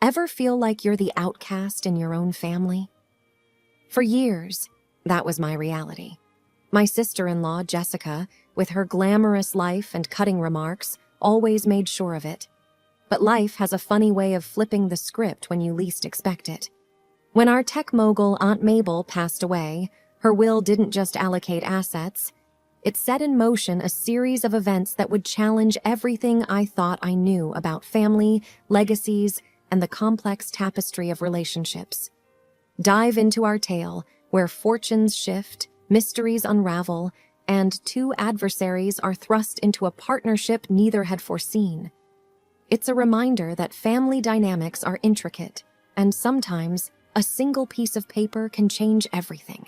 Ever feel like you're the outcast in your own family? For years, that was my reality. My sister-in-law, Jessica, with her glamorous life and cutting remarks, always made sure of it. But life has a funny way of flipping the script when you least expect it. When our tech mogul Aunt Mabel passed away, her will didn't just allocate assets. It set in motion a series of events that would challenge everything I thought I knew about family, legacies, and the complex tapestry of relationships. Dive into our tale, where fortunes shift, mysteries unravel, and two adversaries are thrust into a partnership neither had foreseen. It's a reminder that family dynamics are intricate, and sometimes a single piece of paper can change everything.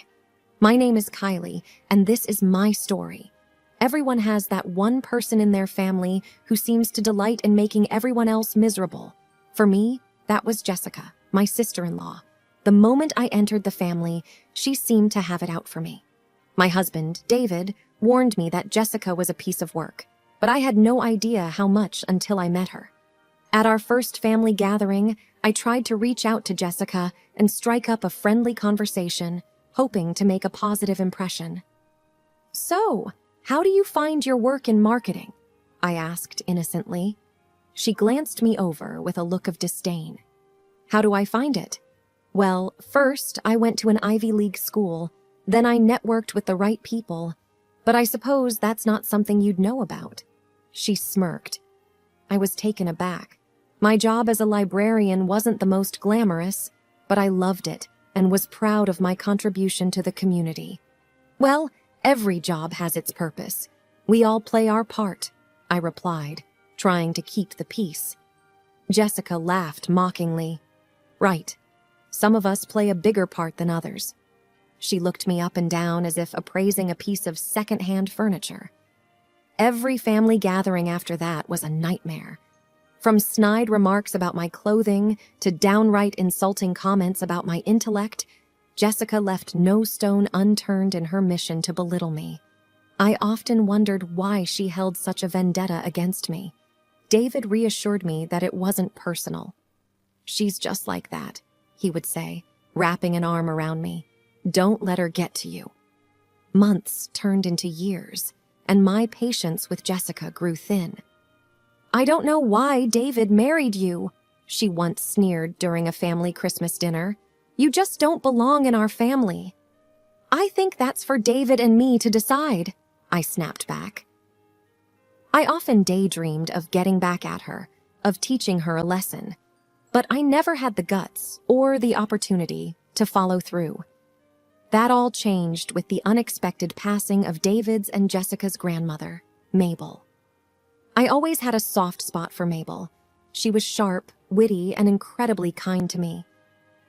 My name is Kylie, and this is my story. Everyone has that one person in their family who seems to delight in making everyone else miserable. For me, that was Jessica, my sister-in-law. The moment I entered the family, she seemed to have it out for me. My husband, David, warned me that Jessica was a piece of work, but I had no idea how much until I met her. At our first family gathering, I tried to reach out to Jessica and strike up a friendly conversation, hoping to make a positive impression. "So, how do you find your work in marketing?" I asked innocently. She glanced me over with a look of disdain. "How do I find it? Well, first I went to an Ivy League school, then I networked with the right people, but I suppose that's not something you'd know about." She smirked. I was taken aback. My job as a librarian wasn't the most glamorous, but I loved it and was proud of my contribution to the community. "Well, every job has its purpose. We all play our part," I replied, trying to keep the peace. Jessica laughed mockingly. "Right. Some of us play a bigger part than others." She looked me up and down as if appraising a piece of second-hand furniture. Every family gathering after that was a nightmare. From snide remarks about my clothing to downright insulting comments about my intellect, Jessica left no stone unturned in her mission to belittle me. I often wondered why she held such a vendetta against me. David reassured me that it wasn't personal. "She's just like that," he would say, wrapping an arm around me. "Don't let her get to you." Months turned into years, and my patience with Jessica grew thin. "I don't know why David married you," she once sneered during a family Christmas dinner. "You just don't belong in our family." "I think that's for David and me to decide," I snapped back. I often daydreamed of getting back at her, of teaching her a lesson, but I never had the guts or the opportunity to follow through. That all changed with the unexpected passing of David's and Jessica's grandmother, Mabel. I always had a soft spot for Mabel. She was sharp, witty, and incredibly kind to me.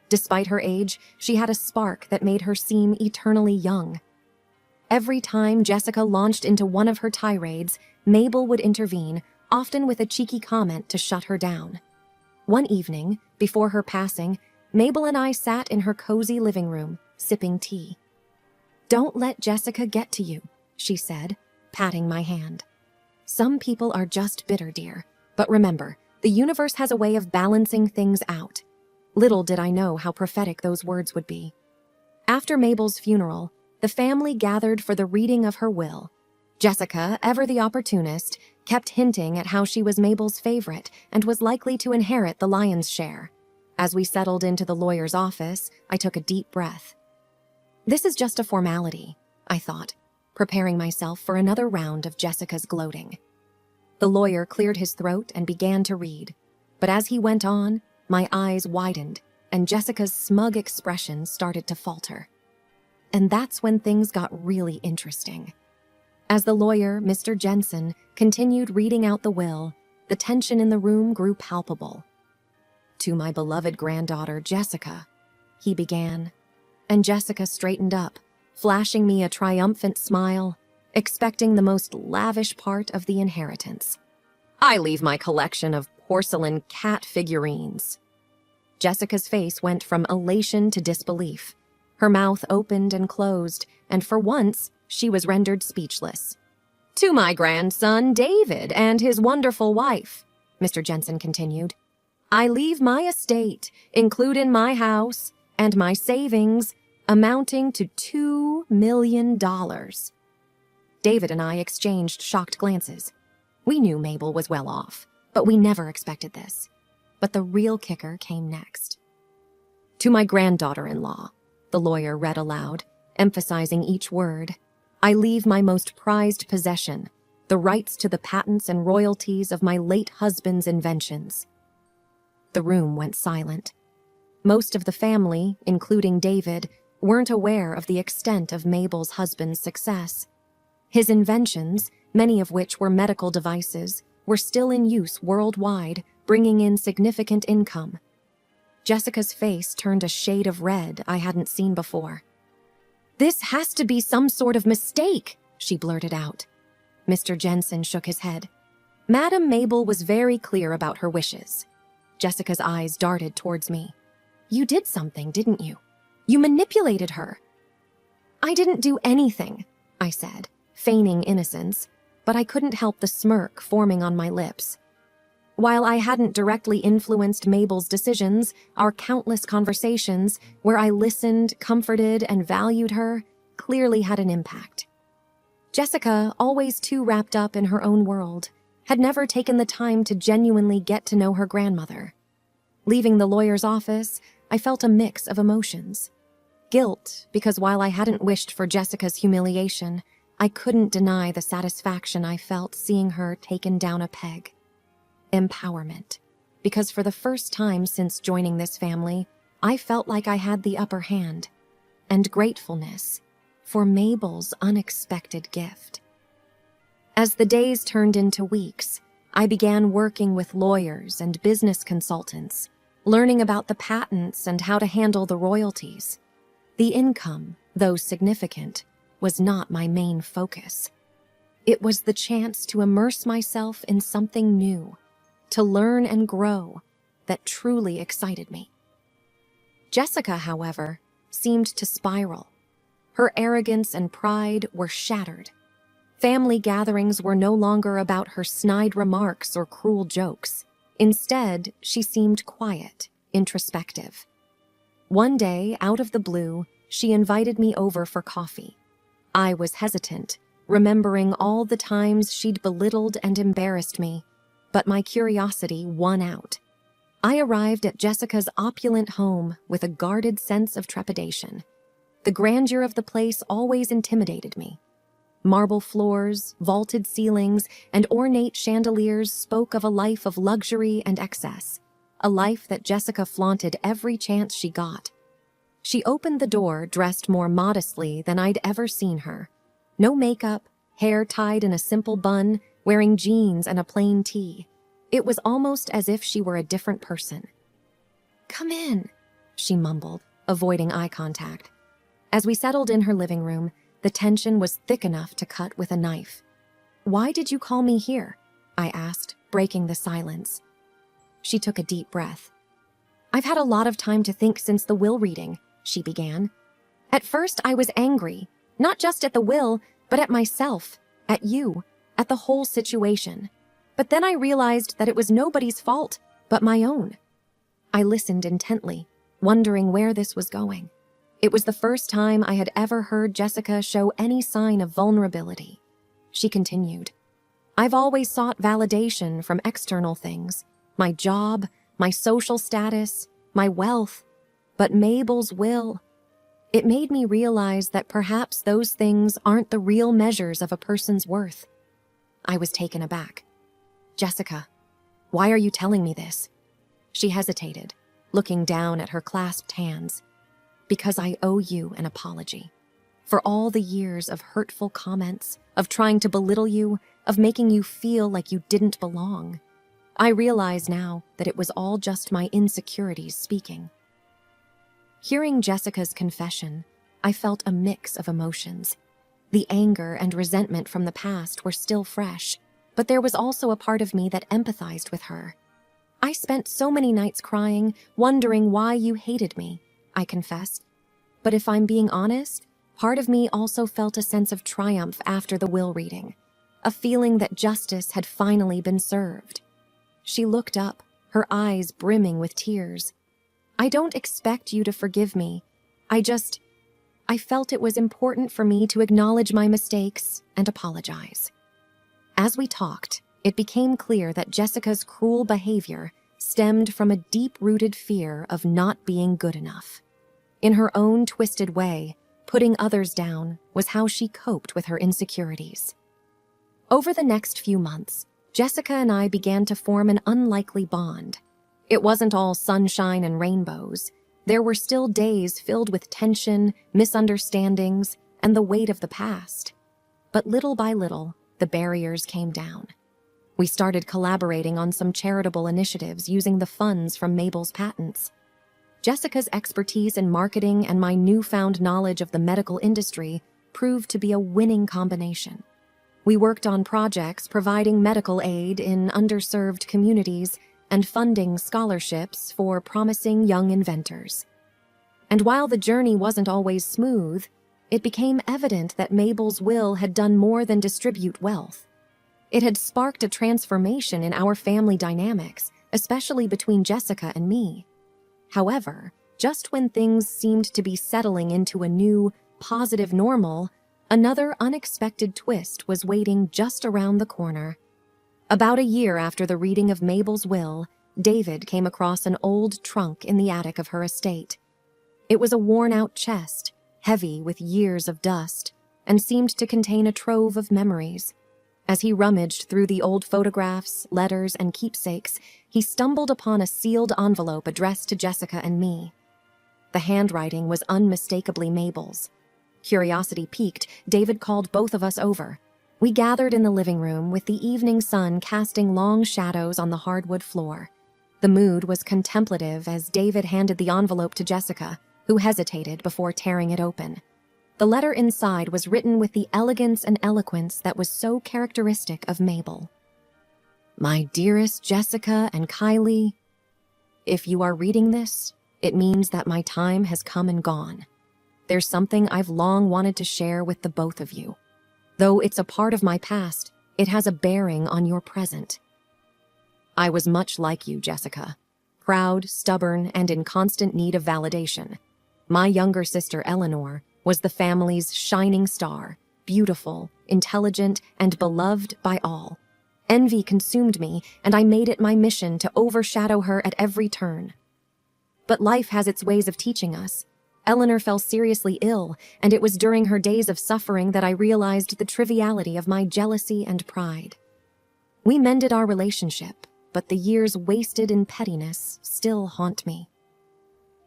Despite her age, she had a spark that made her seem eternally young. Every time Jessica launched into one of her tirades, Mabel would intervene, often with a cheeky comment to shut her down. One evening, before her passing, Mabel and I sat in her cozy living room, sipping tea. "Don't let Jessica get to you," she said, patting my hand. "Some people are just bitter, dear. But remember, the universe has a way of balancing things out." Little did I know how prophetic those words would be. After Mabel's funeral, the family gathered for the reading of her will. Jessica, ever the opportunist, kept hinting at how she was Mabel's favorite and was likely to inherit the lion's share. As we settled into the lawyer's office, I took a deep breath. This is just a formality, I thought, preparing myself for another round of Jessica's gloating. The lawyer cleared his throat and began to read, but as he went on, my eyes widened and Jessica's smug expression started to falter. And that's when things got really interesting. As the lawyer, Mr. Jensen, continued reading out the will, the tension in the room grew palpable. "To my beloved granddaughter, Jessica," he began, and Jessica straightened up, flashing me a triumphant smile, expecting the most lavish part of the inheritance. "I leave my collection of porcelain cat figurines." Jessica's face went from elation to disbelief. Her mouth opened and closed, and for once, she was rendered speechless. "To my grandson, David, and his wonderful wife," Mr. Jensen continued. I leave my estate, including my house and my savings, amounting to $2 million. David and I exchanged shocked glances. We knew Mabel was well off, but we never expected this. But the real kicker came next. To my granddaughter-in-law, the lawyer read aloud, emphasizing each word, I leave my most prized possession, the rights to the patents and royalties of my late husband's inventions. The room went silent. Most of the family, including David, weren't aware of the extent of Mabel's husband's success. His inventions, many of which were medical devices, were still in use worldwide, bringing in significant income. Jessica's face turned a shade of red I hadn't seen before. "This has to be some sort of mistake," she blurted out. Mr. Jensen shook his head. Madam Mabel was very clear about her wishes. Jessica's eyes darted towards me. "You did something, didn't you? You manipulated her." "I didn't do anything," I said, feigning innocence, but I couldn't help the smirk forming on my lips. While I hadn't directly influenced Mabel's decisions, our countless conversations, where I listened, comforted, and valued her, clearly had an impact. Jessica, always too wrapped up in her own world, had never taken the time to genuinely get to know her grandmother. Leaving the lawyer's office, I felt a mix of emotions. Guilt, because while I hadn't wished for Jessica's humiliation, I couldn't deny the satisfaction I felt seeing her taken down a peg. Empowerment, because for the first time since joining this family, I felt like I had the upper hand. And gratefulness for Mabel's unexpected gift. As the days turned into weeks, I began working with lawyers and business consultants, learning about the patents and how to handle the royalties. The income, though significant, was not my main focus. It was the chance to immerse myself in something new, to learn and grow, that truly excited me. Jessica, however, seemed to spiral. Her arrogance and pride were shattered. Family gatherings were no longer about her snide remarks or cruel jokes. Instead, she seemed quiet, introspective. One day, out of the blue, she invited me over for coffee. I was hesitant, remembering all the times she'd belittled and embarrassed me, but my curiosity won out. I arrived at Jessica's opulent home with a guarded sense of trepidation. The grandeur of the place always intimidated me. Marble floors, vaulted ceilings, and ornate chandeliers spoke of a life of luxury and excess, a life that Jessica flaunted every chance she got. She opened the door dressed more modestly than I'd ever seen her. No makeup, hair tied in a simple bun, wearing jeans and a plain tee. It was almost as if she were a different person. "Come in," she mumbled, avoiding eye contact. As we settled in her living room, the tension was thick enough to cut with a knife. "Why did you call me here?" I asked, breaking the silence. She took a deep breath. "I've had a lot of time to think since the will reading," she began. "At first I was angry, not just at the will, but at myself, at you, at the whole situation. But then I realized that it was nobody's fault but my own." I listened intently, wondering where this was going. It was the first time I had ever heard Jessica show any sign of vulnerability. She continued, "I've always sought validation from external things, my job, my social status, my wealth, but Mabel's will. It made me realize that perhaps those things aren't the real measures of a person's worth." I was taken aback. "Jessica, why are you telling me this?" She hesitated, looking down at her clasped hands. "Because I owe you an apology. For all the years of hurtful comments, of trying to belittle you, of making you feel like you didn't belong. I realize now that it was all just my insecurities speaking." Hearing Jessica's confession, I felt a mix of emotions. The anger and resentment from the past were still fresh, but there was also a part of me that empathized with her. "I spent so many nights crying, wondering why you hated me," I confessed. "But if I'm being honest, part of me also felt a sense of triumph after the will reading, a feeling that justice had finally been served." She looked up, her eyes brimming with tears. "I don't expect you to forgive me. I felt it was important for me to acknowledge my mistakes and apologize." As we talked, it became clear that Jessica's cruel behavior stemmed from a deep-rooted fear of not being good enough. In her own twisted way, putting others down was how she coped with her insecurities. Over the next few months, Jessica and I began to form an unlikely bond. It wasn't all sunshine and rainbows. There were still days filled with tension, misunderstandings, and the weight of the past. But little by little, the barriers came down. We started collaborating on some charitable initiatives using the funds from Mabel's patents. Jessica's expertise in marketing and my newfound knowledge of the medical industry proved to be a winning combination. We worked on projects providing medical aid in underserved communities and funding scholarships for promising young inventors. And while the journey wasn't always smooth, it became evident that Mabel's will had done more than distribute wealth. It had sparked a transformation in our family dynamics, especially between Jessica and me. However, just when things seemed to be settling into a new, positive normal, another unexpected twist was waiting just around the corner. About a year after the reading of Mabel's will, David came across an old trunk in the attic of her estate. It was a worn-out chest, heavy with years of dust, and seemed to contain a trove of memories. As he rummaged through the old photographs, letters, and keepsakes, he stumbled upon a sealed envelope addressed to Jessica and me. The handwriting was unmistakably Mabel's. Curiosity piqued, David called both of us over. We gathered in the living room with the evening sun casting long shadows on the hardwood floor. The mood was contemplative as David handed the envelope to Jessica, who hesitated before tearing it open. The letter inside was written with the elegance and eloquence that was so characteristic of Mabel. "My dearest Jessica and Kylie, if you are reading this, it means that my time has come and gone. There's something I've long wanted to share with the both of you. Though it's a part of my past, it has a bearing on your present. I was much like you, Jessica, proud, stubborn, and in constant need of validation. My younger sister, Eleanor, was the family's shining star, beautiful, intelligent, and beloved by all. Envy consumed me, and I made it my mission to overshadow her at every turn. But life has its ways of teaching us. Eleanor fell seriously ill, and it was during her days of suffering that I realized the triviality of my jealousy and pride. We mended our relationship, but the years wasted in pettiness still haunt me.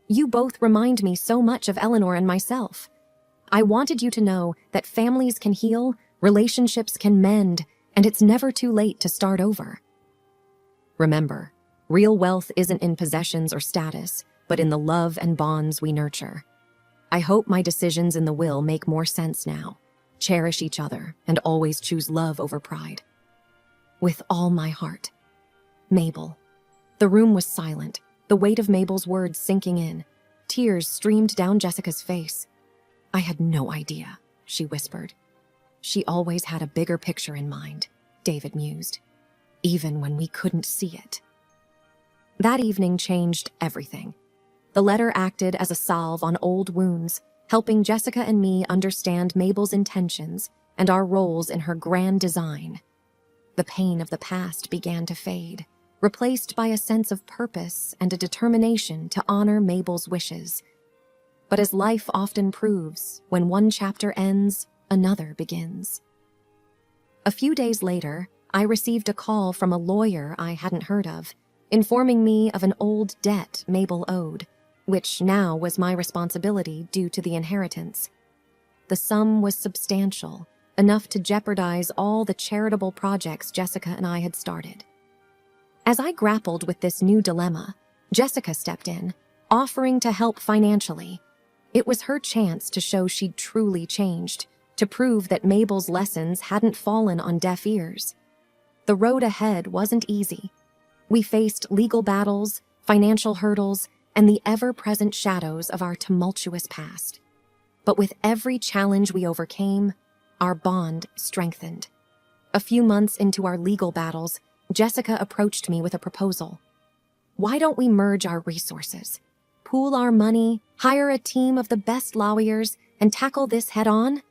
You both remind me so much of Eleanor and myself. I wanted you to know that families can heal, relationships can mend, and it's never too late to start over. Remember, real wealth isn't in possessions or status, but in the love and bonds we nurture. I hope my decisions in the will make more sense now. Cherish each other and always choose love over pride. With all my heart. Mabel." The room was silent, the weight of Mabel's words sinking in. Tears streamed down Jessica's face. "I had no idea," she whispered. "She always had a bigger picture in mind," David mused, "even when we couldn't see it." That evening changed everything. The letter acted as a salve on old wounds, helping Jessica and me understand Mabel's intentions and our roles in her grand design. The pain of the past began to fade, replaced by a sense of purpose and a determination to honor Mabel's wishes. But as life often proves, when one chapter ends, another begins. A few days later, I received a call from a lawyer I hadn't heard of, informing me of an old debt Mabel owed, which now was my responsibility due to the inheritance. The sum was substantial, enough to jeopardize all the charitable projects Jessica and I had started. As I grappled with this new dilemma, Jessica stepped in, offering to help financially. It was her chance to show she'd truly changed, to prove that Mabel's lessons hadn't fallen on deaf ears. The road ahead wasn't easy. We faced legal battles, financial hurdles, and the ever-present shadows of our tumultuous past. But with every challenge we overcame, our bond strengthened. A few months into our legal battles, Jessica approached me with a proposal. Why don't we merge our resources, pool our money, hire a team of the best lawyers, and tackle this head on?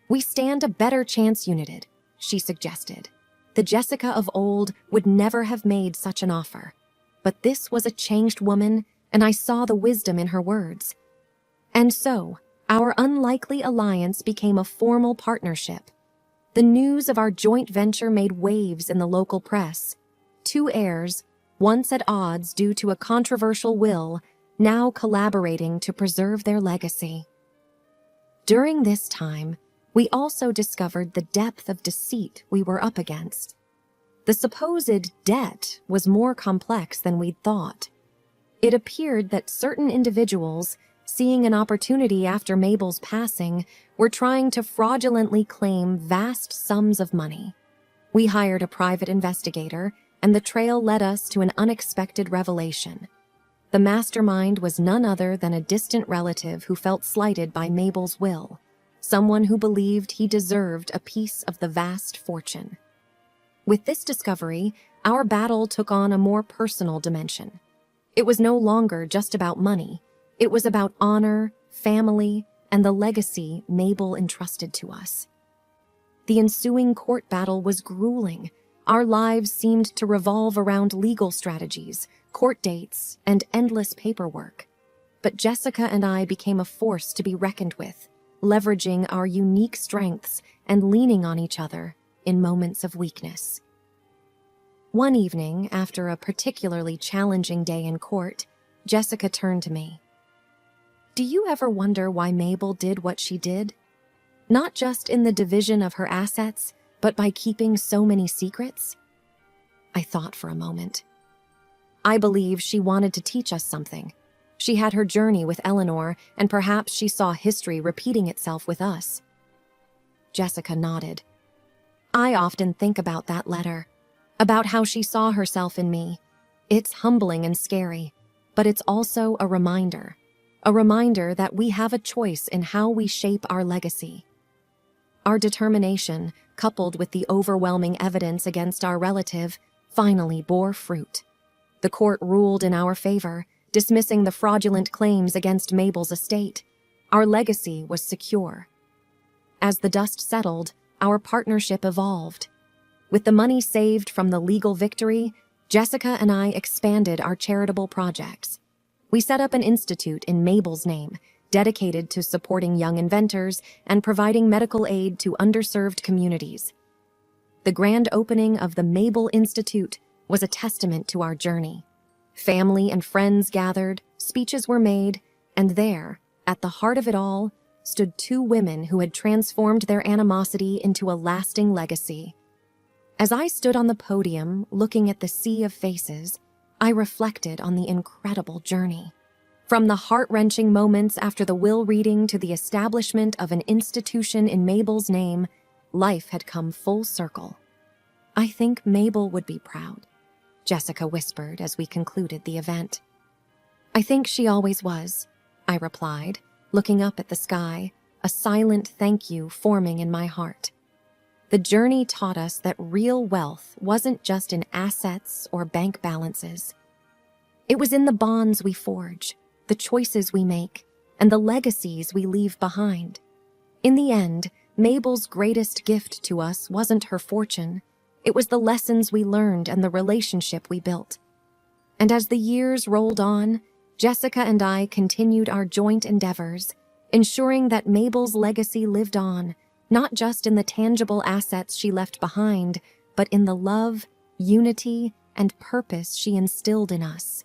We stand a better chance united, she suggested. The Jessica of old would never have made such an offer. But this was a changed woman, and I saw the wisdom in her words. And so, our unlikely alliance became a formal partnership. The news of our joint venture made waves in the local press. Two heirs, once at odds due to a controversial will, now collaborating to preserve their legacy. During this time, we also discovered the depth of deceit we were up against. The supposed debt was more complex than we'd thought. It appeared that certain individuals, seeing an opportunity after Mabel's passing, were trying to fraudulently claim vast sums of money. We hired a private investigator, and the trail led us to an unexpected revelation. The mastermind was none other than a distant relative who felt slighted by Mabel's will, someone who believed he deserved a piece of the vast fortune. With this discovery, our battle took on a more personal dimension. It was no longer just about money. It was about honor, family, and the legacy Mabel entrusted to us. The ensuing court battle was grueling. Our lives seemed to revolve around legal strategies, court dates, and endless paperwork. But Jessica and I became a force to be reckoned with, leveraging our unique strengths and leaning on each other in moments of weakness. One evening, after a particularly challenging day in court, Jessica turned to me. "Do you ever wonder why Mabel did what she did? Not just in the division of her assets, but by keeping so many secrets?" I thought for a moment. I believe she wanted to teach us something. She had her journey with Eleanor, and perhaps she saw history repeating itself with us. Jessica nodded. I often think about that letter, about how she saw herself in me. It's humbling and scary, but it's also a reminder that we have a choice in how we shape our legacy. Our determination, coupled with the overwhelming evidence against our relative, finally bore fruit. The court ruled in our favor, dismissing the fraudulent claims against Mabel's estate. Our legacy was secure. As the dust settled, our partnership evolved. With the money saved from the legal victory, Jessica and I expanded our charitable projects. We set up an institute in Mabel's name, dedicated to supporting young inventors and providing medical aid to underserved communities. The grand opening of the Mabel Institute was a testament to our journey. Family and friends gathered, speeches were made, and there, at the heart of it all, stood two women who had transformed their animosity into a lasting legacy. As I stood on the podium, looking at the sea of faces, I reflected on the incredible journey. From the heart-wrenching moments after the will reading to the establishment of an institution in Mabel's name, life had come full circle. "I think Mabel would be proud," Jessica whispered as we concluded the event. "I think she always was," I replied, looking up at the sky, a silent thank you forming in my heart. The journey taught us that real wealth wasn't just in assets or bank balances. It was in the bonds we forge, the choices we make, and the legacies we leave behind. In the end, Mabel's greatest gift to us wasn't her fortune. It was the lessons we learned and the relationship we built. And as the years rolled on, Jessica and I continued our joint endeavors, ensuring that Mabel's legacy lived on, not just in the tangible assets she left behind, but in the love, unity, and purpose she instilled in us.